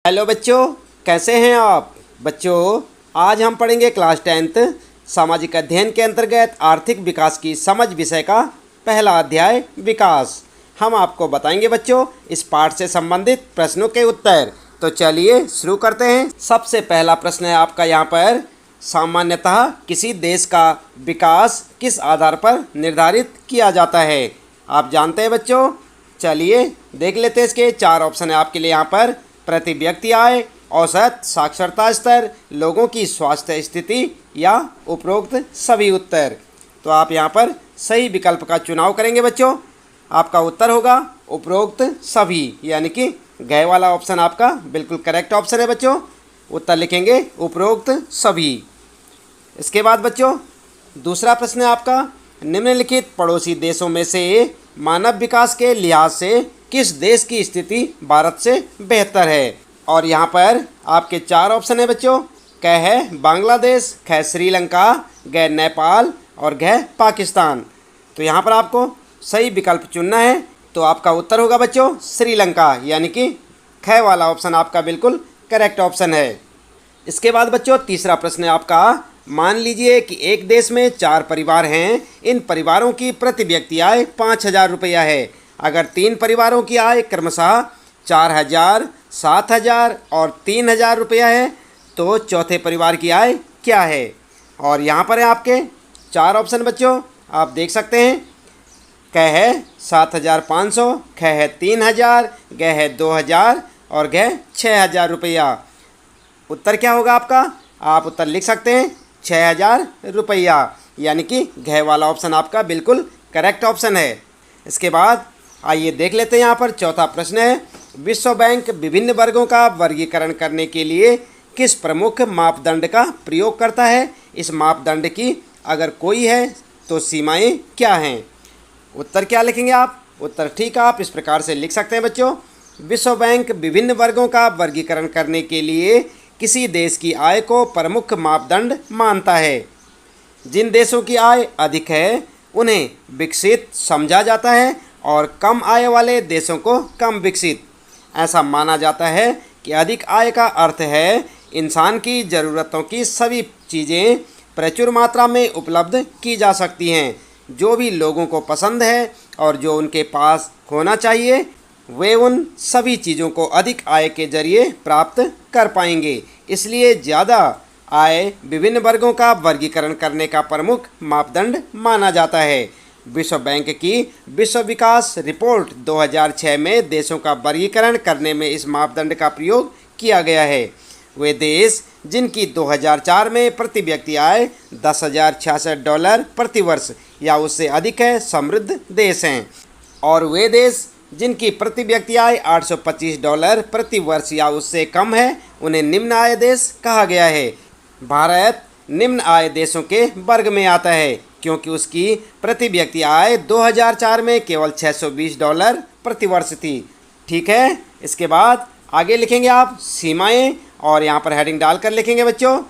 Hello बच्चों, कैसे हैं आप। बच्चों, आज हम पढ़ेंगे क्लास 10th सामाजिक अध्ययन के अंतर्गत आर्थिक विकास की समझ विषय का पहला अध्याय विकास। हम आपको बताएंगे बच्चों इस पाठ से संबंधित प्रश्नों के उत्तर। तो चलिए शुरू करते हैं। सबसे पहला प्रश्न है आपका यहाँ पर, सामान्यतः किसी देश का विकास किस आधार पर निर्धारित किया जाता है। आप जानते हैं बच्चों, चलिए देख लेते हैं। इसके 4 ऑप्शन है आपके लिए यहाँ पर। प्रति व्यक्ति आय, औसत साक्षरता स्तर, लोगों की स्वास्थ्य स्थिति या उपरोक्त सभी उत्तर। तो आप यहाँ पर सही विकल्प का चुनाव करेंगे बच्चों। आपका उत्तर होगा उपरोक्त सभी, यानी कि गए वाला ऑप्शन आपका बिल्कुल करेक्ट ऑप्शन है बच्चों। उत्तर लिखेंगे उपरोक्त सभी। इसके बाद बच्चों दूसरा प्रश्न है आपका, निम्नलिखित पड़ोसी देशों में से मानव विकास के लिहाज से किस देश की स्थिति भारत से बेहतर है। और यहाँ पर आपके 4 ऑप्शन है बच्चों। क है बांग्लादेश, ख श्रीलंका, ग नेपाल और घ पाकिस्तान। तो यहाँ पर आपको सही विकल्प चुनना है। तो आपका उत्तर होगा बच्चों श्रीलंका, यानी कि ख वाला ऑप्शन आपका बिल्कुल करेक्ट ऑप्शन है। इसके बाद बच्चों तीसरा प्रश्न है आपका, मान लीजिए कि एक देश में 4 परिवार हैं। इन परिवारों की प्रति व्यक्ति आय 5,000 रुपया है। अगर 3 परिवारों की आय क्रमशः 4,000, 7,000 और 3,000 रुपया है तो चौथे परिवार की आय क्या है। और यहाँ पर है आपके 4 ऑप्शन बच्चों, आप देख सकते हैं। क है 7,500, ख है 3,000, ग है 2,000 और घ 6,000 रुपया। उत्तर क्या होगा आपका, आप उत्तर लिख सकते हैं 6,000 रुपया, यानी कि घ वाला ऑप्शन आपका बिल्कुल करेक्ट ऑप्शन है। इसके बाद आइए देख लेते हैं। यहाँ पर चौथा प्रश्न है, विश्व बैंक विभिन्न वर्गों का वर्गीकरण करने के लिए किस प्रमुख मापदंड का प्रयोग करता है। इस मापदंड की अगर कोई है तो सीमाएं क्या हैं। उत्तर क्या लिखेंगे आप। उत्तर ठीक आप इस प्रकार से लिख सकते हैं बच्चों, विश्व बैंक विभिन्न वर्गों का वर्गीकरण करने के लिए किसी देश की आय को प्रमुख मापदंड मानता है। जिन देशों की आय अधिक है उन्हें विकसित समझा जाता है और कम आय वाले देशों को कम विकसित। ऐसा माना जाता है कि अधिक आय का अर्थ है इंसान की ज़रूरतों की सभी चीज़ें प्रचुर मात्रा में उपलब्ध की जा सकती हैं। जो भी लोगों को पसंद है और जो उनके पास होना चाहिए वे उन सभी चीज़ों को अधिक आय के जरिए प्राप्त कर पाएंगे। इसलिए ज़्यादा आय विभिन्न वर्गों का वर्गीकरण करने का प्रमुख मापदंड माना जाता है। विश्व बैंक की विश्व विकास रिपोर्ट 2006 में देशों का वर्गीकरण करने में इस मापदंड का प्रयोग किया गया है। वे देश जिनकी 2004 में प्रति व्यक्ति आय $10,066 प्रति वर्ष या उससे अधिक है समृद्ध देश हैं, और वे देश जिनकी प्रति व्यक्ति आय $825 प्रति वर्ष या उससे कम है उन्हें निम्न आय देश कहा गया है। भारत निम्न आय देशों के वर्ग में आता है क्योंकि उसकी प्रति व्यक्ति आय 2004 में केवल $620 प्रति वर्ष थी। ठीक है, इसके बाद आगे लिखेंगे आप सीमाएं, और यहाँ पर हेडिंग डालकर लिखेंगे बच्चों,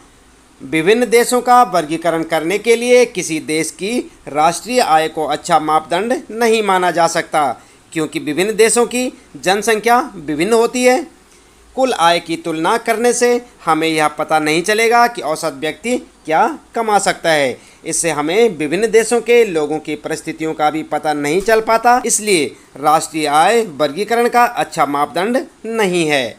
विभिन्न देशों का वर्गीकरण करने के लिए किसी देश की राष्ट्रीय आय को अच्छा मापदंड नहीं माना जा सकता क्योंकि विभिन्न देशों की जनसंख्या विभिन्न होती है। कुल आय की तुलना करने से हमें यह पता नहीं चलेगा कि औसत व्यक्ति क्या कमा सकता है। इससे हमें विभिन्न देशों के लोगों की परिस्थितियों का भी पता नहीं चल पाता। इसलिए राष्ट्रीय आय वर्गीकरण का अच्छा मापदंड नहीं है।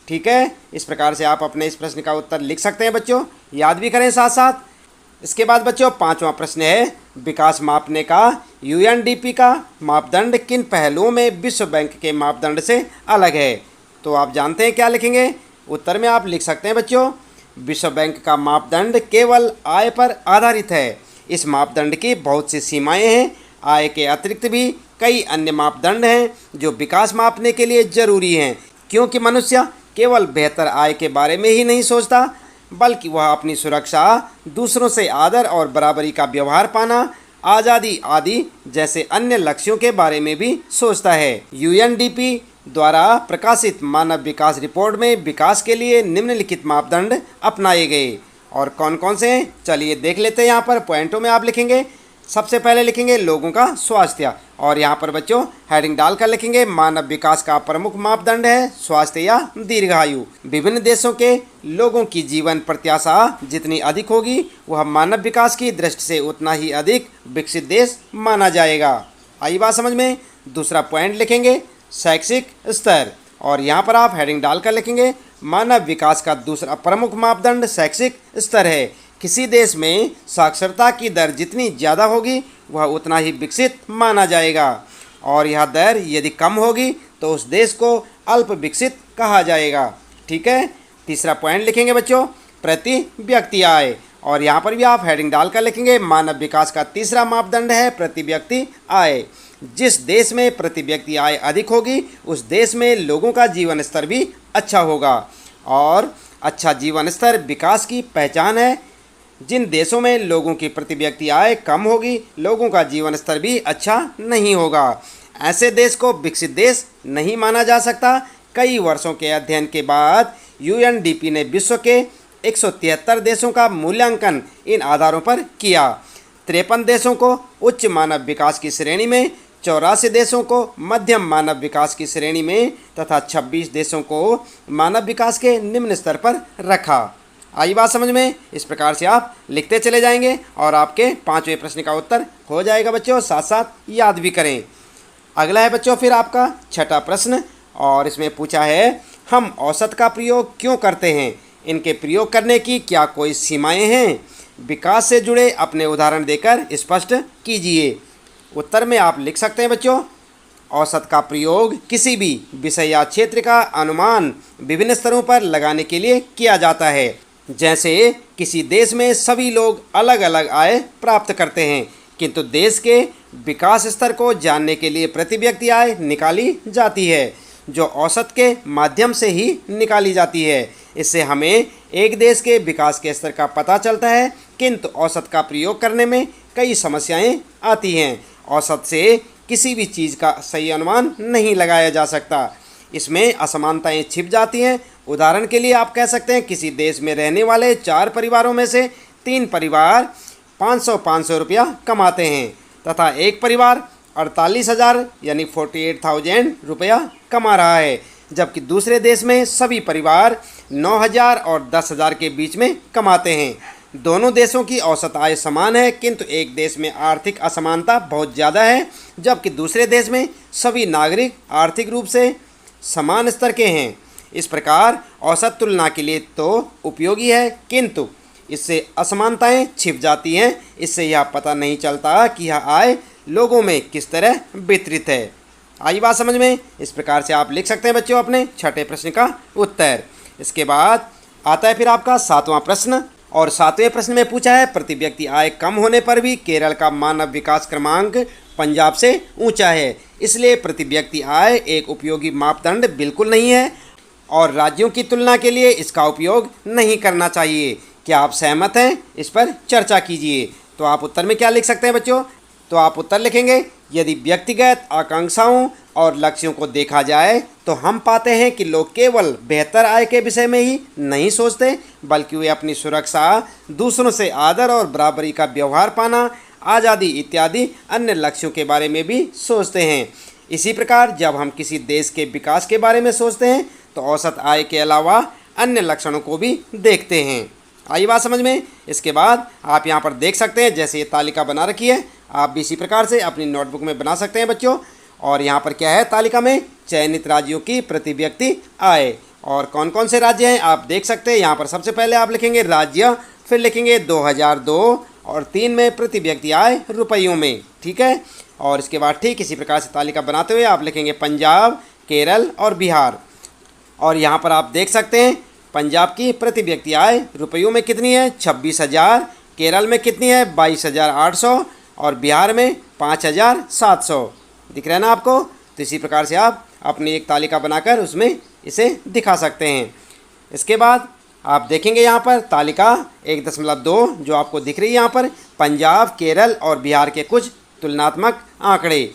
ठीक है, इस प्रकार से आप अपने इस प्रश्न का उत्तर लिख सकते हैं बच्चों, याद भी करें साथ साथ। इसके बाद बच्चों 5वां प्रश्न है, विकास मापने का UNDP का मापदंड किन पहलुओं में विश्व बैंक के मापदंड से अलग है। तो आप जानते हैं क्या लिखेंगे। उत्तर में आप लिख सकते हैं बच्चों, विश्व बैंक का मापदंड केवल आय पर आधारित है। इस मापदंड की बहुत सी सीमाएं हैं। आय के अतिरिक्त भी कई अन्य मापदंड हैं जो विकास मापने के लिए ज़रूरी हैं, क्योंकि मनुष्य केवल बेहतर आय के बारे में ही नहीं सोचता बल्कि वह अपनी सुरक्षा, दूसरों से आदर और बराबरी का व्यवहार पाना, आज़ादी आदि जैसे अन्य लक्ष्यों के बारे में भी सोचता है। UNDP द्वारा प्रकाशित मानव विकास रिपोर्ट में विकास के लिए निम्नलिखित मापदंड अपनाए गए। और कौन कौन से हैं चलिए देख लेते हैं। यहाँ पर पॉइंटों में आप लिखेंगे, सबसे पहले लिखेंगे लोगों का स्वास्थ्य, और यहाँ पर बच्चों हेडिंग डालकर लिखेंगे मानव विकास का प्रमुख मापदंड है स्वास्थ्य या दीर्घायु। विभिन्न देशों के लोगों की जीवन प्रत्याशा जितनी अधिक होगी वह मानव विकास की दृष्टि से उतना ही अधिक विकसित देश माना जाएगा। आई बात समझ में। दूसरा पॉइंट लिखेंगे शैक्षिक स्तर, और यहाँ पर आप हेडिंग डालकर लिखेंगे मानव विकास का दूसरा प्रमुख मापदंड शैक्षिक स्तर है। किसी देश में साक्षरता की दर जितनी ज़्यादा होगी वह उतना ही विकसित माना जाएगा, और यह दर यदि कम होगी तो उस देश को अल्प विकसित कहा जाएगा। ठीक है। तीसरा पॉइंट लिखेंगे बच्चों प्रति व्यक्ति आय, और यहाँ पर भी आप हेडिंग डालकर लिखेंगे मानव विकास का तीसरा मापदंड है प्रति व्यक्ति आय। जिस देश में प्रति व्यक्ति आय अधिक होगी उस देश में लोगों का जीवन स्तर भी अच्छा होगा, और अच्छा जीवन स्तर विकास की पहचान है। जिन देशों में लोगों की प्रति व्यक्ति आय कम होगी लोगों का जीवन स्तर भी अच्छा नहीं होगा। ऐसे देश को विकसित देश नहीं माना जा सकता। कई वर्षों के अध्ययन के बाद यूएनडीपी ने विश्व के 173 देशों का मूल्यांकन इन आधारों पर किया। 53 देशों को उच्च मानव विकास की श्रेणी में, 84 देशों को मध्यम मानव विकास की श्रेणी में तथा 26 देशों को मानव विकास के निम्न स्तर पर रखा। आई बात समझ में। इस प्रकार से आप लिखते चले जाएंगे और आपके 5वें प्रश्न का उत्तर हो जाएगा बच्चों, साथ साथ याद भी करें। अगला है बच्चों फिर आपका 6ठा प्रश्न, और इसमें पूछा है हम औसत का प्रयोग क्यों करते हैं, इनके प्रयोग करने की क्या कोई सीमाएं हैं, विकास से जुड़े अपने उदाहरण देकर स्पष्ट कीजिए। उत्तर में आप लिख सकते हैं बच्चों औसत का प्रयोग किसी भी विषय या क्षेत्र का अनुमान विभिन्न स्तरों पर लगाने के लिए किया जाता है। जैसे किसी देश में सभी लोग अलग अलग आय प्राप्त करते हैं, किंतु देश के विकास स्तर को जानने के लिए प्रति व्यक्ति आय निकाली जाती है, जो औसत के माध्यम से ही निकाली जाती है। इससे हमें एक देश के विकास के स्तर का पता चलता है, किंतु औसत का प्रयोग करने में कई समस्याएं आती हैं। औसत से किसी भी चीज़ का सही अनुमान नहीं लगाया जा सकता, इसमें असमानताएं छिप जाती हैं। उदाहरण के लिए आप कह सकते हैं किसी देश में रहने वाले 4 परिवारों में से 3 परिवार 500 रुपया कमाते हैं तथा एक परिवार 48,000 यानी 48,000 रुपया कमा रहा है, जबकि दूसरे देश में सभी परिवार 9,000 और 10,000 के बीच में कमाते हैं। दोनों देशों की औसत आय समान है, किंतु एक देश में आर्थिक असमानता बहुत ज़्यादा है, जबकि दूसरे देश में सभी नागरिक आर्थिक रूप से समान स्तर के हैं। इस प्रकार औसत तुलना के लिए तो उपयोगी है, किंतु इससे असमानताएं छिप जाती हैं। इससे यह पता नहीं चलता कि यह आय लोगों में किस तरह वितरित है। आई बात समझ में। इस प्रकार से आप लिख सकते हैं बच्चों अपने 6ठे प्रश्न का उत्तर। इसके बाद आता है फिर आपका 7वां प्रश्न, और 7वें प्रश्न में पूछा है प्रति व्यक्ति आय कम होने पर भी केरल का मानव विकास क्रमांक पंजाब से ऊंचा है, इसलिए प्रति व्यक्ति आय एक उपयोगी मापदंड बिल्कुल नहीं है और राज्यों की तुलना के लिए इसका उपयोग नहीं करना चाहिए। क्या आप सहमत हैं? इस पर चर्चा कीजिए। तो आप उत्तर में क्या लिख सकते हैं बच्चों? तो आप उत्तर लिखेंगे यदि व्यक्तिगत आकांक्षाओं और लक्ष्यों को देखा जाए तो हम पाते हैं कि लोग केवल बेहतर आय के विषय में ही नहीं सोचते, बल्कि वे अपनी सुरक्षा, दूसरों से आदर और बराबरी का व्यवहार पाना, आज़ादी इत्यादि अन्य लक्ष्यों के बारे में भी सोचते हैं। इसी प्रकार जब हम किसी देश के विकास के बारे में सोचते हैं तो औसत आय के अलावा अन्य लक्षणों को भी देखते हैं। आई बात समझ में। इसके बाद आप यहाँ पर देख सकते हैं जैसे ये तालिका बना रखी है, आप भी इसी प्रकार से अपनी नोटबुक में बना सकते हैं बच्चों। और यहाँ पर क्या है तालिका में चयनित राज्यों की प्रति व्यक्ति आय, और कौन कौन से राज्य हैं आप देख सकते हैं। यहाँ पर सबसे पहले आप लिखेंगे राज्य, फिर लिखेंगे 2002 और 3 में प्रति व्यक्ति आय रुपयों में। ठीक है। और इसके बाद ठीक इसी प्रकार से तालिका बनाते हुए आप लिखेंगे पंजाब, केरल और बिहार। और यहाँ पर आप देख सकते हैं पंजाब की प्रति व्यक्ति आय रुपयों में कितनी है 26,000, केरल में कितनी है 22,800 और बिहार में 5,700। दिख रहा है ना आपको। तो इसी प्रकार से आप अपनी एक तालिका बनाकर उसमें इसे दिखा सकते हैं। इसके बाद आप देखेंगे यहाँ पर तालिका 1.2 जो आपको दिख रही है यहाँ पर पंजाब, केरल और बिहार के कुछ तुलनात्मक आंकड़े।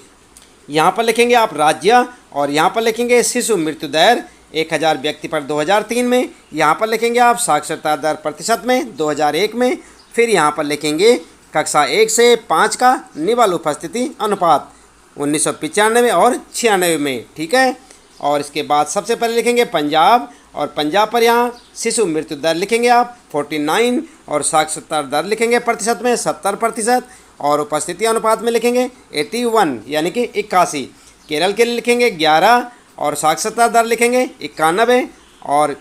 यहाँ पर लिखेंगे आप राज्य, और यहाँ पर लिखेंगे शिशु मृत्यु दर 1,000 व्यक्ति पर 2003 में। यहाँ पर लिखेंगे आप साक्षरता दर प्रतिशत में 2001 में। फिर यहाँ पर लिखेंगे कक्षा 1 से 5 का निवल उपस्थिति अनुपात 1995 और 96 में, ठीक है। और इसके बाद सबसे पहले लिखेंगे पंजाब, और पंजाब पर यहाँ शिशु मृत्यु दर लिखेंगे आप 49, और साक्षरता दर लिखेंगे प्रतिशत में 70%, और उपस्थिति अनुपात में लिखेंगे 81 यानी कि 81। केरल के लिए लिखेंगे 11, और साक्षरता दर लिखेंगे 91, और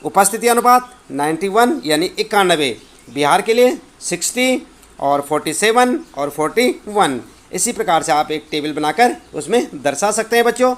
उपस्थिति अनुपात 91 यानी 91। बिहार के लिए 60 और 47 और 41। इसी प्रकार से आप एक टेबल बनाकर उसमें दर्शा सकते हैं बच्चों।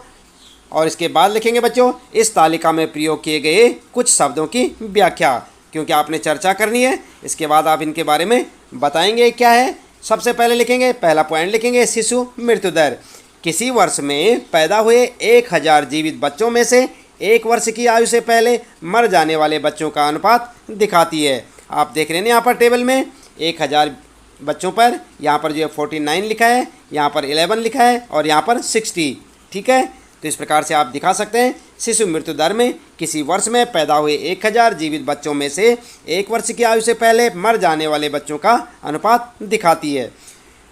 और इसके बाद लिखेंगे बच्चों इस तालिका में प्रयोग किए गए कुछ शब्दों की व्याख्या, क्योंकि आपने चर्चा करनी है। इसके बाद आप इनके बारे में बताएंगे क्या है। सबसे पहले लिखेंगे, पहला पॉइंट लिखेंगे शिशु मृत्यु दर। किसी वर्ष में पैदा हुए 1000 जीवित बच्चों में से 1 वर्ष की आयु से पहले मर जाने वाले बच्चों का अनुपात दिखाती है। आप देख रहे हैं यहाँ पर टेबल में 1000 बच्चों पर यहाँ पर जो है 49 लिखा है, यहाँ पर 11 लिखा है, और यहाँ पर 60, ठीक है। तो इस प्रकार से आप दिखा सकते हैं शिशु मृत्यु दर में किसी वर्ष में पैदा हुए 1000 जीवित बच्चों में से 1 वर्ष की आयु से पहले मर जाने वाले बच्चों का अनुपात दिखाती है।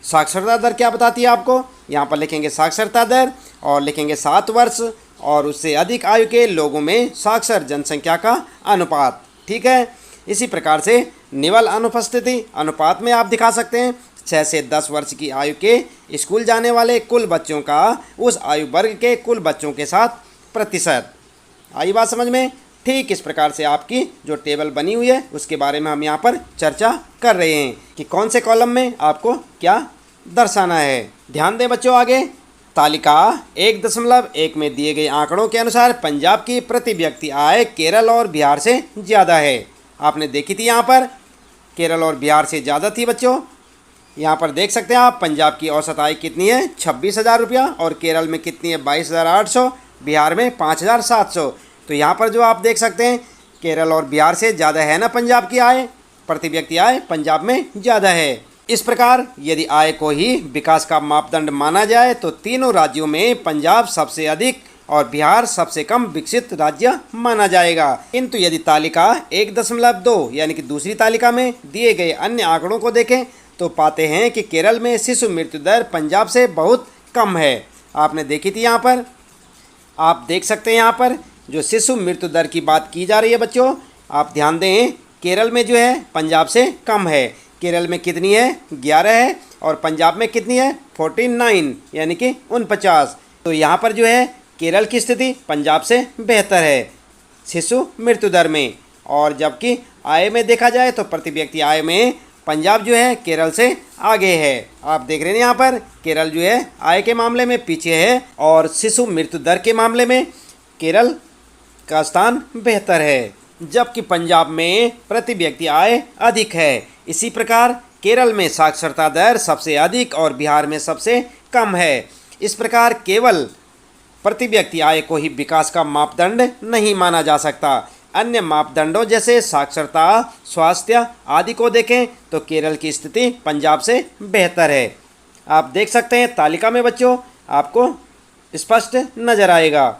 साक्षरता दर क्या बताती है आपको, यहाँ पर लिखेंगे साक्षरता दर, और लिखेंगे 7 वर्ष और उससे अधिक आयु के लोगों में साक्षर जनसंख्या का अनुपात, ठीक है। इसी प्रकार से निवल अनुपस्थिति अनुपात में आप दिखा सकते हैं 6 से 10 वर्ष की आयु के स्कूल जाने वाले कुल बच्चों का उस आयु वर्ग के कुल बच्चों के साथ प्रतिशत। आई बात समझ में। ठीक इस प्रकार से आपकी जो टेबल बनी हुई है उसके बारे में हम यहाँ पर चर्चा कर रहे हैं कि कौन से कॉलम में आपको क्या दर्शाना है। ध्यान दें बच्चों, आगे तालिका 1.1 में दिए गए आंकड़ों के अनुसार पंजाब की प्रति व्यक्ति आय केरल और बिहार से ज़्यादा है। आपने देखी थी यहाँ पर केरल और बिहार से ज़्यादा थी बच्चों। यहाँ पर देख सकते हैं आप पंजाब की औसत आय कितनी है 26,000 रुपया, और केरल में कितनी है 22,800, बिहार में 5,700। तो यहाँ पर जो आप देख सकते हैं केरल और बिहार से ज़्यादा है ना पंजाब की आय, प्रति व्यक्ति आय पंजाब में ज़्यादा है। इस प्रकार यदि आय को ही विकास का मापदंड माना जाए तो तीनों राज्यों में पंजाब सबसे अधिक और बिहार सबसे कम विकसित राज्य माना जाएगा। किंतु यदि तालिका 1.2 यानी कि दूसरी तालिका में दिए गए अन्य आंकड़ों को देखें तो पाते हैं कि केरल में शिशु मृत्यु दर पंजाब से बहुत कम है। आपने देखी थी यहाँ पर, आप देख सकते हैं यहाँ पर जो शिशु मृत्यु दर की बात की जा रही है बच्चों, आप ध्यान दें केरल में जो है पंजाब से कम है। केरल में कितनी है 11 है, और पंजाब में कितनी है 49 यानी कि 49। तो यहाँ पर जो है केरल की स्थिति पंजाब से बेहतर है शिशु मृत्यु दर में। और जबकि आय में देखा जाए तो प्रति व्यक्ति आय में पंजाब जो है केरल से आगे है। आप देख रहे हैं यहाँ पर केरल जो है आय के मामले में पीछे है, और शिशु मृत्यु दर के मामले में केरल का स्थान बेहतर है, जबकि पंजाब में प्रति व्यक्ति आय अधिक है। इसी प्रकार केरल में साक्षरता दर सबसे अधिक और बिहार में सबसे कम है। इस प्रकार केवल प्रति व्यक्ति आय को ही विकास का मापदंड नहीं माना जा सकता। अन्य मापदंडों जैसे साक्षरता, स्वास्थ्य आदि को देखें तो केरल की स्थिति पंजाब से बेहतर है। आप देख सकते हैं तालिका में बच्चों, आपको स्पष्ट नजर आएगा।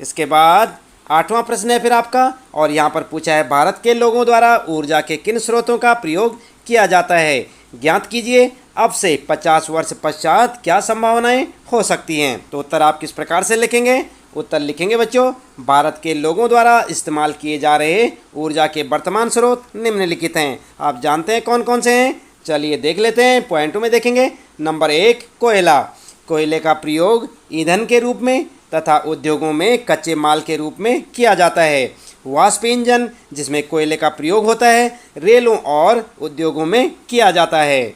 इसके बाद 8वां प्रश्न है फिर आपका, और यहाँ पर पूछा है भारत के लोगों द्वारा ऊर्जा के किन स्रोतों का प्रयोग किया जाता है, ज्ञात कीजिए अब से 50 वर्ष पश्चात क्या संभावनाएं हो सकती हैं। तो उत्तर आप किस प्रकार से लिखेंगे, उत्तर लिखेंगे बच्चों भारत के लोगों द्वारा इस्तेमाल किए जा रहे ऊर्जा के वर्तमान स्रोत निम्नलिखित हैं। आप जानते हैं कौन कौन से हैं, चलिए देख लेते हैं। पॉइंटों में देखेंगे। नंबर 1 कोयला। कोयले का प्रयोग ईंधन के रूप में तथा उद्योगों में कच्चे माल के रूप में किया जाता है। वाष्प इंजन जिसमें कोयले का प्रयोग होता है रेलों और उद्योगों में किया जाता है।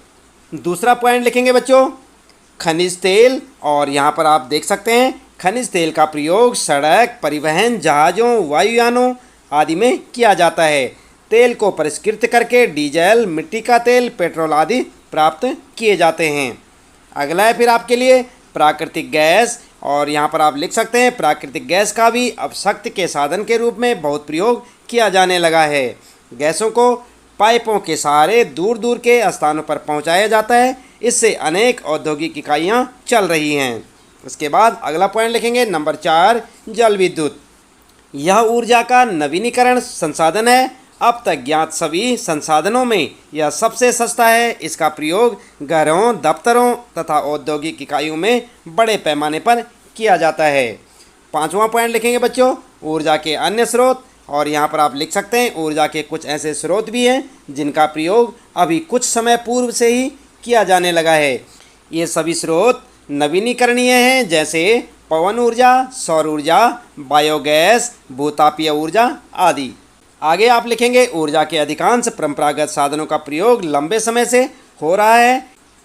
दूसरा पॉइंट लिखेंगे बच्चों खनिज तेल, और यहाँ पर आप देख सकते हैं खनिज तेल का प्रयोग सड़क, परिवहन, जहाज़ों, वायुयानों आदि में किया जाता है। तेल को परिष्कृत करके डीजल, मिट्टी का तेल, पेट्रोल आदि प्राप्त किए जाते हैं। अगला है फिर आपके लिए प्राकृतिक गैस, और यहाँ पर आप लिख सकते हैं प्राकृतिक गैस का भी अब शक्ति के साधन के रूप में बहुत प्रयोग किया जाने लगा है। गैसों को पाइपों के सहारे दूर दूर के स्थानों पर पहुँचाया जाता है। इससे अनेक औद्योगिक इकाइयाँ चल रही हैं। उसके बाद अगला पॉइंट लिखेंगे नंबर 4 जल विद्युत। यह ऊर्जा का नवीनीकरण संसाधन है। अब तक ज्ञात सभी संसाधनों में यह सबसे सस्ता है। इसका प्रयोग घरों, दफ्तरों तथा औद्योगिक इकाइयों में बड़े पैमाने पर किया जाता है। 5वां पॉइंट लिखेंगे बच्चों, ऊर्जा के अन्य स्रोत। और यहाँ पर आप लिख सकते हैं ऊर्जा के कुछ ऐसे स्रोत भी हैं जिनका प्रयोग अभी कुछ समय पूर्व से ही किया जाने लगा है। ये सभी स्रोत नवीनीकरणीय हैं, जैसे पवन ऊर्जा, सौर ऊर्जा, बायोगैस, भूतापीय ऊर्जा आदि। आगे आप लिखेंगे ऊर्जा के अधिकांश परंपरागत साधनों का प्रयोग लंबे समय से हो रहा है।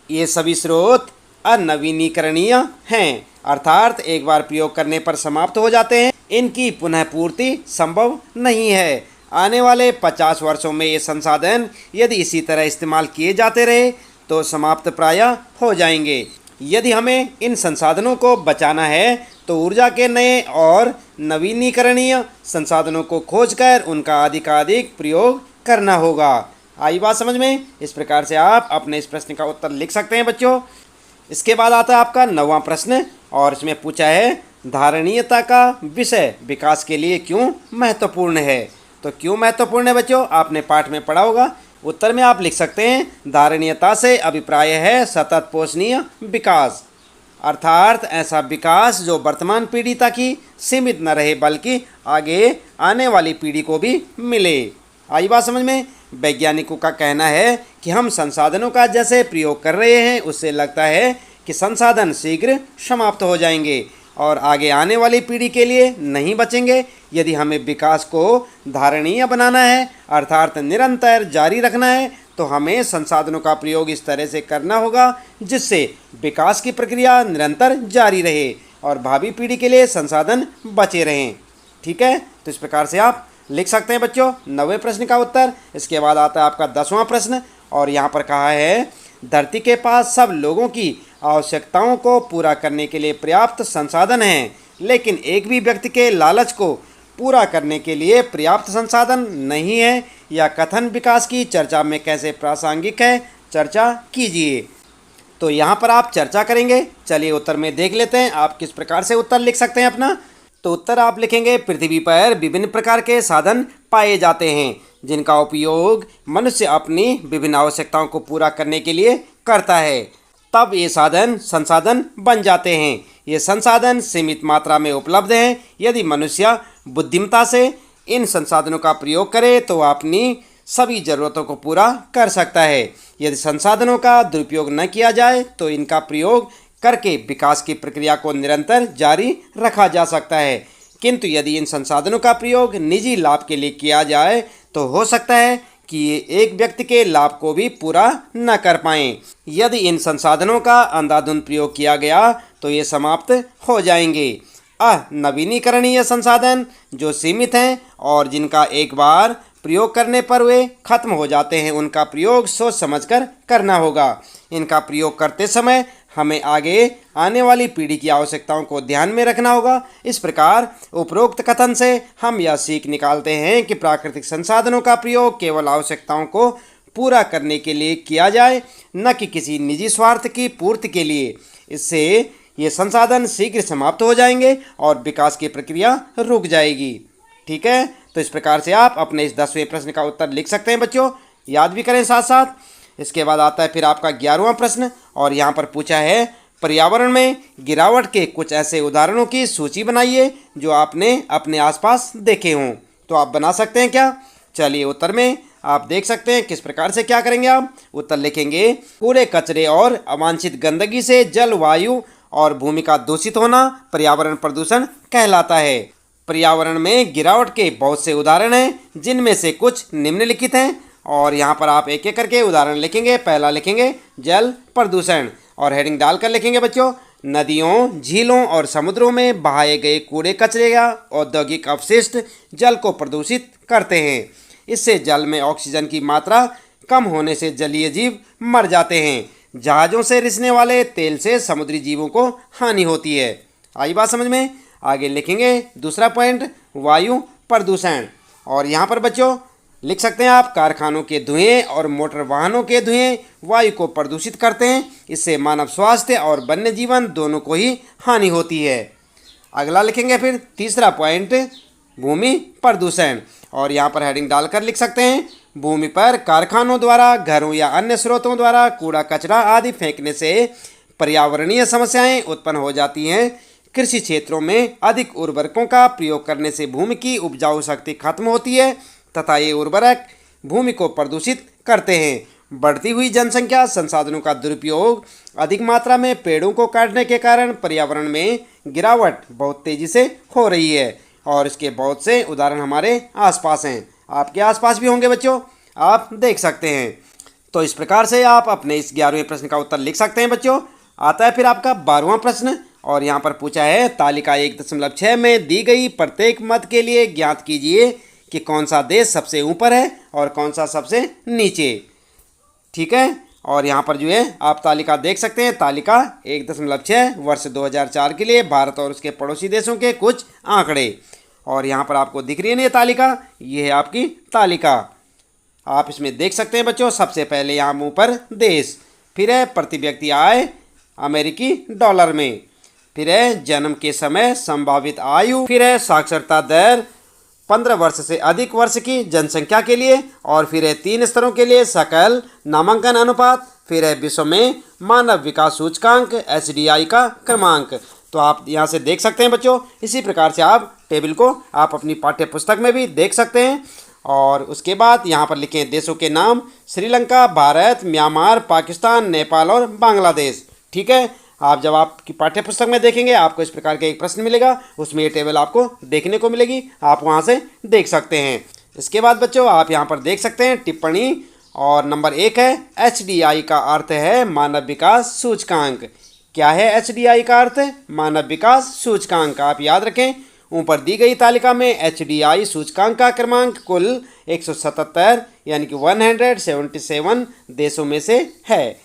ये सभी स्रोत अनवीनीकरणीय हैं, अर्थात एक बार प्रयोग करने पर समाप्त हो जाते हैं। इनकी पुनः पूर्ति संभव नहीं है। आने वाले 50 वर्षों में ये संसाधन यदि इसी तरह इस्तेमाल किए जाते रहे तो समाप्त प्रायः हो जाएंगे। यदि हमें इन संसाधनों को बचाना है तो ऊर्जा के नए और नवीनीकरणीय संसाधनों को खोजकर उनका अधिकाधिक प्रयोग करना होगा। आई बात समझ में? इस प्रकार से आप अपने इस प्रश्न का उत्तर लिख सकते हैं बच्चों। इसके बाद आता है आपका 9वां प्रश्न और इसमें पूछा है धारणीयता का विषय विकास के लिए क्यों महत्वपूर्ण है। तो क्यों महत्वपूर्ण है बच्चों, आपने पाठ में पढ़ा होगा। उत्तर में आप लिख सकते हैं धारणीयता से अभिप्राय है सतत पोषणीय विकास, अर्थात ऐसा विकास जो वर्तमान पीढ़ी तक ही सीमित न रहे बल्कि आगे आने वाली पीढ़ी को भी मिले। आई बात समझ में? वैज्ञानिकों का कहना है कि हम संसाधनों का जैसे प्रयोग कर रहे हैं उससे लगता है कि संसाधन शीघ्र समाप्त हो जाएंगे और आगे आने वाली पीढ़ी के लिए नहीं बचेंगे। यदि हमें विकास को धारणीय बनाना है अर्थात निरंतर जारी रखना है तो हमें संसाधनों का प्रयोग इस तरह से करना होगा जिससे विकास की प्रक्रिया निरंतर जारी रहे और भावी पीढ़ी के लिए संसाधन बचे रहें। ठीक है, तो इस प्रकार से आप लिख सकते हैं बच्चों 9वें प्रश्न का उत्तर। इसके बाद आता है आपका 10वां प्रश्न और यहाँ पर कहा है धरती के पास सब लोगों की आवश्यकताओं को पूरा करने के लिए पर्याप्त संसाधन हैं, लेकिन एक भी व्यक्ति के लालच को पूरा करने के लिए पर्याप्त संसाधन नहीं है। यह कथन विकास की चर्चा में कैसे प्रासंगिक है, चर्चा कीजिए। तो यहाँ पर आप चर्चा करेंगे। चलिए उत्तर में देख लेते हैं आप किस प्रकार से उत्तर लिख सकते हैं अपना। तो उत्तर आप लिखेंगे पृथ्वी पर विभिन्न प्रकार के साधन पाए जाते हैं जिनका उपयोग मनुष्य अपनी विभिन्न आवश्यकताओं को पूरा करने के लिए करता है। तब ये संसाधन बन जाते हैं। ये संसाधन सीमित मात्रा में उपलब्ध हैं। यदि मनुष्य बुद्धिमत्ता से इन संसाधनों का प्रयोग करे तो अपनी सभी ज़रूरतों को पूरा कर सकता है। यदि संसाधनों का दुरुपयोग न किया जाए तो इनका प्रयोग करके विकास की प्रक्रिया को निरंतर जारी रखा जा सकता है। किंतु यदि इन संसाधनों का प्रयोग निजी लाभ के लिए किया जाए तो हो सकता है कि ये एक व्यक्ति के लाभ को भी पूरा न कर पाएं। यदि इन संसाधनों का अंधाधुंध प्रयोग किया गया तो ये समाप्त हो जाएंगे। अनवीनीकरणीय संसाधन जो सीमित हैं और जिनका एक बार प्रयोग करने पर वे खत्म हो जाते हैं उनका प्रयोग सोच समझकर करना होगा। इनका प्रयोग करते समय हमें आगे आने वाली पीढ़ी की आवश्यकताओं को ध्यान में रखना होगा। इस प्रकार उपरोक्त कथन से हम यह सीख निकालते हैं कि प्राकृतिक संसाधनों का प्रयोग केवल आवश्यकताओं को पूरा करने के लिए किया जाए, न कि किसी निजी स्वार्थ की पूर्ति के लिए। इससे ये संसाधन शीघ्र समाप्त हो जाएंगे और विकास की प्रक्रिया रुक जाएगी। ठीक है, तो इस प्रकार से आप अपने इस 10वें प्रश्न का उत्तर लिख सकते हैं बच्चों, याद भी करें साथ साथ। इसके बाद आता है फिर आपका 11वां प्रश्न और यहाँ पर पूछा है पर्यावरण में गिरावट के कुछ ऐसे उदाहरणों की सूची बनाइए जो आपने अपने आसपास देखे हों। तो आप बना सकते हैं क्या? चलिए उत्तर में आप देख सकते हैं किस प्रकार से क्या करेंगे। आप उत्तर लिखेंगे कूड़े कचरे और अवांछित गंदगी से जल, वायु और भूमि का दूषित होना पर्यावरण प्रदूषण कहलाता है। पर्यावरण में गिरावट के बहुत से उदाहरण हैं जिनमें से कुछ निम्नलिखित हैं और यहाँ पर आप एक एक करके उदाहरण लिखेंगे। पहला लिखेंगे जल प्रदूषण और हेडिंग डालकर लिखेंगे बच्चों नदियों, झीलों और समुद्रों में बहाए गए कूड़े कचरे या औद्योगिक अपशिष्ट जल को प्रदूषित करते हैं। इससे जल में ऑक्सीजन की मात्रा कम होने से जलीय जीव मर जाते हैं। जहाज़ों से रिसने वाले तेल से समुद्री जीवों को हानि होती है। आई बात समझ में? आगे लिखेंगे दूसरा पॉइंट वायु प्रदूषण और यहाँ पर बच्चों लिख सकते हैं आप कारखानों के धुएं और मोटर वाहनों के धुएं वायु को प्रदूषित करते हैं। इससे मानव स्वास्थ्य और वन्य जीवन दोनों को ही हानि होती है। अगला लिखेंगे फिर तीसरा पॉइंट भूमि प्रदूषण। और यहाँ पर हेडिंग डालकर लिख सकते हैं, भूमि पर कारखानों द्वारा, घरों या अन्य स्रोतों द्वारा कूड़ा कचरा आदि फेंकने से पर्यावरणीय समस्याएं उत्पन्न हो जाती हैं। कृषि क्षेत्रों में अधिक उर्वरकों का प्रयोग करने से भूमि की उपजाऊ शक्ति खत्म होती है तथा ये उर्वरक भूमि को प्रदूषित करते हैं। बढ़ती हुई जनसंख्या, संसाधनों का दुरुपयोग, अधिक मात्रा में पेड़ों को काटने के कारण पर्यावरण में गिरावट बहुत तेजी से हो रही है और इसके बहुत से उदाहरण हमारे आसपास हैं। आपके आसपास भी होंगे बच्चों, आप देख सकते हैं। तो इस प्रकार से आप अपने इस 11वें प्रश्न का उत्तर लिख सकते हैं बच्चों। आता है फिर आपका 12वां प्रश्न और यहाँ पर पूछा है, तालिका 1.6 में दी गई प्रत्येक मत के लिए ज्ञात कीजिए कि कौन सा देश सबसे ऊपर है और कौन सा सबसे नीचे। ठीक है, और यहाँ पर जो है आप तालिका देख सकते हैं। तालिका 1.6 वर्ष 2004 के लिए भारत और उसके पड़ोसी देशों के कुछ आंकड़े। और यहाँ पर आपको दिख रही है ना ये तालिका, ये है आपकी तालिका। आप इसमें देख सकते हैं बच्चों, सबसे पहले यहाँ ऊपर देश, फिर है प्रति व्यक्ति आय अमेरिकी डॉलर में, फिर है जन्म के समय संभावित आयु, फिर है साक्षरता दर 15 वर्ष से अधिक वर्ष की जनसंख्या के लिए, और फिर है 3 स्तरों के लिए सकल नामांकन अनुपात, फिर है विश्व में मानव विकास सूचकांक SDI का क्रमांक। तो आप यहाँ से देख सकते हैं बच्चों। इसी प्रकार से आप टेबल को आप अपनी पाठ्य पुस्तक में भी देख सकते हैं। और उसके बाद यहाँ पर लिखें देशों के नाम, श्रीलंका, भारत, म्यांमार, पाकिस्तान, नेपाल और बांग्लादेश। ठीक है, आप जब आपकी पाठ्य पुस्तक में देखेंगे आपको इस प्रकार का एक प्रश्न मिलेगा, उसमें ये टेबल आपको देखने को मिलेगी, आप वहाँ से देख सकते हैं। इसके बाद बच्चों आप यहाँ पर देख सकते हैं टिप्पणी, और नंबर 1 है HDI का अर्थ है मानव विकास सूचकांक। क्या है HDI का अर्थ? मानव विकास सूचकांक। आप याद रखें, ऊपर दी गई तालिका में HDI सूचकांक का क्रमांक कुल 177 यानी कि 177 देशों में से है।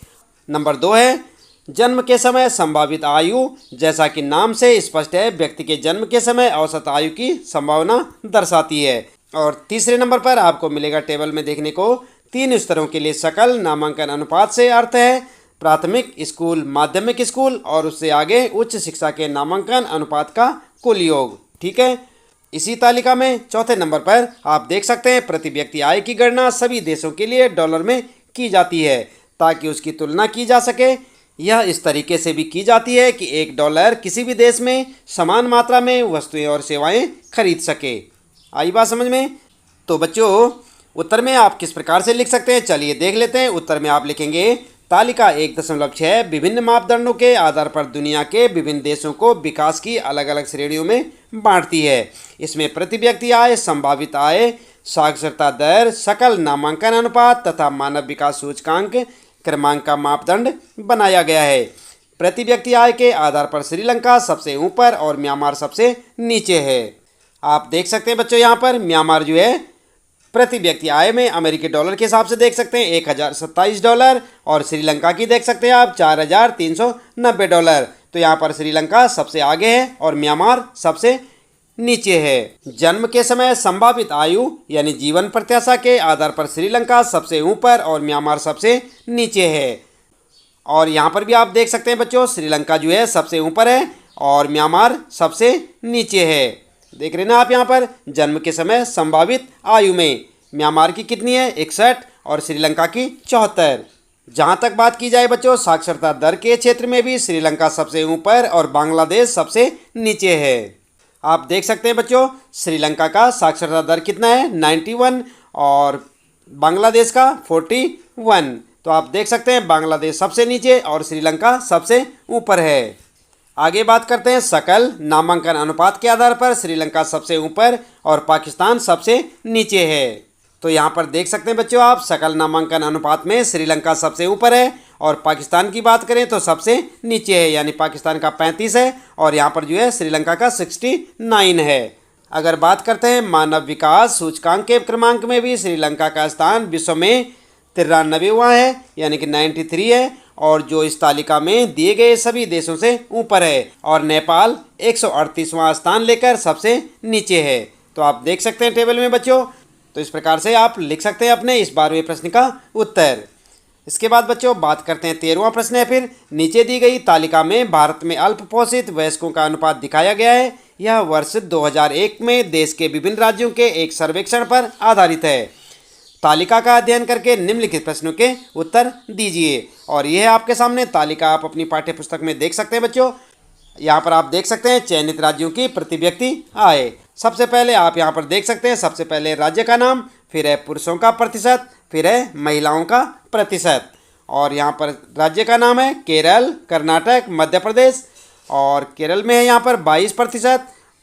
नंबर 2 है जन्म के समय संभावित आयु। जैसा कि नाम से स्पष्ट है, व्यक्ति के जन्म के समय औसत आयु की संभावना दर्शाती है। और तीसरे नंबर पर आपको मिलेगा टेबल में देखने को 3 स्तरों के लिए सकल नामांकन अनुपात से अर्थ है प्राथमिक स्कूल, माध्यमिक स्कूल और उससे आगे उच्च शिक्षा के नामांकन अनुपात का कुल योग। ठीक है, इसी तालिका में चौथे नंबर पर आप देख सकते हैं प्रति व्यक्ति आय की गणना सभी देशों के लिए डॉलर में की जाती है ताकि उसकी तुलना की जा सके। यह इस तरीके से भी की जाती है कि $1 किसी भी देश में समान मात्रा में वस्तुएं और सेवाएं खरीद सके। आई बात समझ में? तो बच्चों उत्तर में आप किस प्रकार से लिख सकते हैं, चलिए देख लेते हैं। उत्तर में आप लिखेंगे तालिका 1.6 विभिन्न मापदंडों के आधार पर दुनिया के विभिन्न देशों को विकास की अलग अलग श्रेणियों में बांटती है। इसमें प्रति व्यक्ति आय, संभावित आय, साक्षरता दर, सकल नामांकन अनुपात तथा मानव विकास सूचकांक क्रमांक का मापदंड बनाया गया है। प्रति व्यक्ति आय के आधार पर श्रीलंका सबसे ऊपर और म्यांमार सबसे नीचे है। आप देख सकते हैं बच्चों, यहाँ पर म्यांमार जो है प्रति व्यक्ति आय में अमेरिकी डॉलर के हिसाब से देख सकते हैं $1027 और श्रीलंका की देख सकते हैं आप $4390। तो यहाँ पर श्रीलंका सबसे आगे है और म्यांमार सबसे नीचे है। जन्म के समय संभावित आयु यानी जीवन प्रत्याशा के आधार पर श्रीलंका सबसे ऊपर और म्यांमार सबसे नीचे है। और यहाँ पर भी आप देख सकते हैं बच्चों, श्रीलंका जो है सबसे ऊपर है और म्यांमार सबसे नीचे है। देख रहे ना आप यहाँ पर जन्म के समय संभावित आयु में म्यांमार की कितनी है 61 और श्रीलंका की 74। जहाँ तक बात की जाए बच्चों साक्षरता दर के क्षेत्र में भी श्रीलंका सबसे ऊपर और बांग्लादेश सबसे नीचे है। आप देख सकते हैं बच्चों श्रीलंका का साक्षरता दर कितना है 91 और बांग्लादेश का 41। तो आप देख सकते हैं बांग्लादेश सबसे नीचे और श्रीलंका सबसे ऊपर है। आगे बात करते हैं सकल नामांकन अनुपात के आधार पर श्रीलंका सबसे ऊपर और पाकिस्तान सबसे नीचे है। तो यहाँ पर देख सकते हैं बच्चों आप सकल नामांकन अनुपात में श्रीलंका सबसे ऊपर है और पाकिस्तान की बात करें तो सबसे नीचे है, यानी पाकिस्तान का 35 है और यहाँ पर जो है श्रीलंका का 69 है। अगर बात करते हैं मानव विकास सूचकांक के क्रमांक में भी श्रीलंका का स्थान विश्व में 93वां है यानी कि 93 है और जो इस तालिका में दिए गए सभी देशों से ऊपर है। और नेपाल 138वां स्थान लेकर सबसे नीचे है। तो आप देख सकते हैं टेबल में बच्चों। तो इस प्रकार से आप लिख सकते हैं अपने इस 12वें प्रश्न का उत्तर। इसके बाद बच्चों बात करते हैं 13वां प्रश्न है। फिर नीचे दी गई तालिका में भारत में अल्प पोषित वयस्कों का अनुपात दिखाया गया है। यह वर्ष 2001 में देश के विभिन्न राज्यों के एक सर्वेक्षण पर आधारित है। तालिका का अध्ययन करके निम्नलिखित प्रश्नों के उत्तर दीजिए। और यह है आपके सामने तालिका, आप अपनी पाठ्य पुस्तक में देख सकते हैं बच्चों। यहाँ पर आप देख सकते हैं चयनित राज्यों की प्रति व्यक्ति आय। सबसे पहले आप यहाँ पर देख सकते हैं, सबसे पहले राज्य का नाम, फिर है पुरुषों का प्रतिशत, फिर है महिलाओं का प्रतिशत। और यहाँ पर राज्य का नाम है केरल, कर्नाटक, मध्य प्रदेश। और केरल में है यहाँ पर 22%,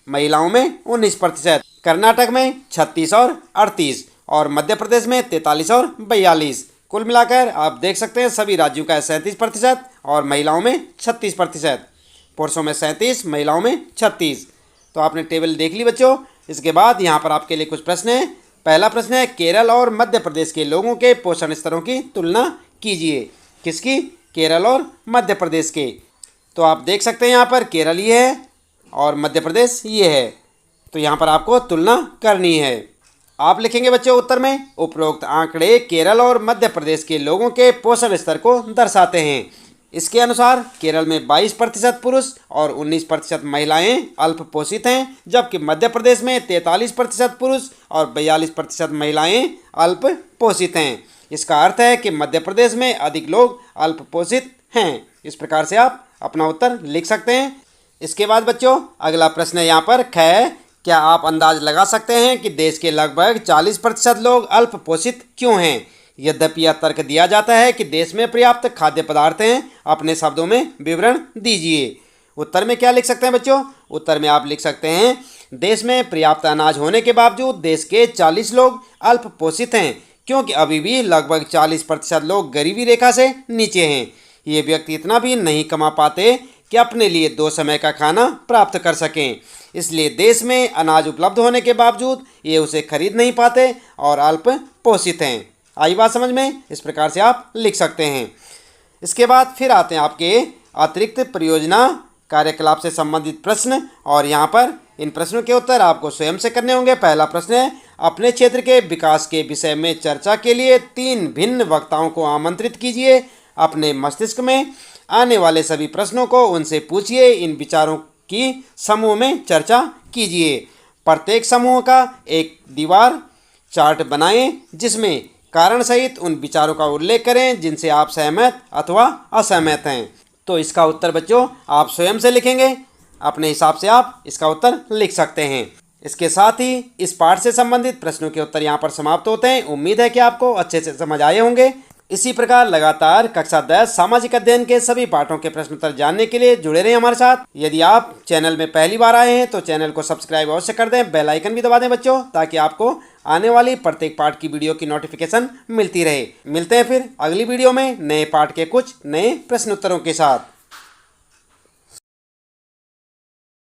महिलाओं में 19%, कर्नाटक में 36 और 38, और मध्य प्रदेश में 43 और 42। कुल मिलाकर आप देख सकते हैं सभी राज्यों का 37% और महिलाओं में 36%। पुरुषों में 37, महिलाओं में 36। तो आपने टेबल देख ली बच्चों। इसके बाद यहाँ पर आपके लिए कुछ प्रश्न हैं। पहला प्रश्न है केरल और मध्य प्रदेश के लोगों के पोषण स्तरों की तुलना कीजिए। किसकी? केरल और मध्य प्रदेश के। तो आप देख सकते हैं यहाँ पर केरल ये है और मध्य प्रदेश ये है। तो यहाँ पर आपको तुलना करनी है। आप लिखेंगे बच्चों उत्तर में, उपरोक्त आंकड़े केरल और मध्य प्रदेश के लोगों के पोषण स्तर को दर्शाते हैं। इसके अनुसार केरल में 22% पुरुष और 19% महिलाएं अल्प पोषित हैं, जबकि मध्य प्रदेश में 43% पुरुष और 42% महिलाएं अल्प पोषित हैं। इसका अर्थ है कि मध्य प्रदेश में अधिक लोग अल्प पोषित हैं। इस प्रकार से आप अपना उत्तर लिख सकते हैं। इसके बाद बच्चों अगला प्रश्न है यहाँ पर ख। क्या आप अंदाज लगा सकते हैं कि देश के लगभग 40% लोग अल्प पोषित क्यों हैं? यद्यपि यह तर्क दिया जाता है कि देश में पर्याप्त खाद्य पदार्थ हैं। अपने शब्दों में विवरण दीजिए। उत्तर में क्या लिख सकते हैं बच्चों? उत्तर में आप लिख सकते हैं देश में पर्याप्त अनाज होने के बावजूद देश के 40 लोग अल्प पोषित हैं, क्योंकि अभी भी लगभग 40% लोग गरीबी रेखा से नीचे हैं। ये व्यक्ति इतना भी नहीं कमा पाते कि अपने लिए 2 समय का खाना प्राप्त कर सकें। इसलिए देश में अनाज उपलब्ध होने के बावजूद ये उसे खरीद नहीं पाते और अल्प पोषित हैं। आई बात समझ में? इस प्रकार से आप लिख सकते हैं। इसके बाद फिर आते हैं आपके अतिरिक्त परियोजना कार्यकलाप से संबंधित प्रश्न, और यहाँ पर इन प्रश्नों के उत्तर आपको स्वयं से करने होंगे। पहला प्रश्न है अपने क्षेत्र के विकास के विषय में चर्चा के लिए 3 भिन्न वक्ताओं को आमंत्रित कीजिए। अपने मस्तिष्क में आने वाले सभी प्रश्नों को उनसे पूछिए। इन विचारों की समूह में चर्चा कीजिए। प्रत्येक समूह का एक दीवार चार्ट बनाएं जिसमें कारण सहित उन विचारों का उल्लेख करें जिनसे आप सहमत अथवा असहमत हैं। तो इसका उत्तर बच्चों आप स्वयं से लिखेंगे। अपने हिसाब से आप इसका उत्तर लिख सकते हैं। इसके साथ ही इस पाठ से संबंधित प्रश्नों के उत्तर यहाँ पर समाप्त होते हैं। उम्मीद है कि आपको अच्छे से समझ आए होंगे। इसी प्रकार लगातार कक्षा 10 सामाजिक अध्ययन के सभी पाठों के प्रश्न उत्तर जानने के लिए जुड़े रहें हमारे साथ। यदि आप चैनल में पहली बार आए हैं तो चैनल को सब्सक्राइब अवश्य कर दें, बेल आइकन भी दबा दें बच्चों, ताकि आपको आने वाली प्रत्येक पाठ की वीडियो की नोटिफिकेशन मिलती रहे। मिलते हैं फिर अगली वीडियो में नए पाठ के कुछ नए प्रश्न उत्तरों के साथ।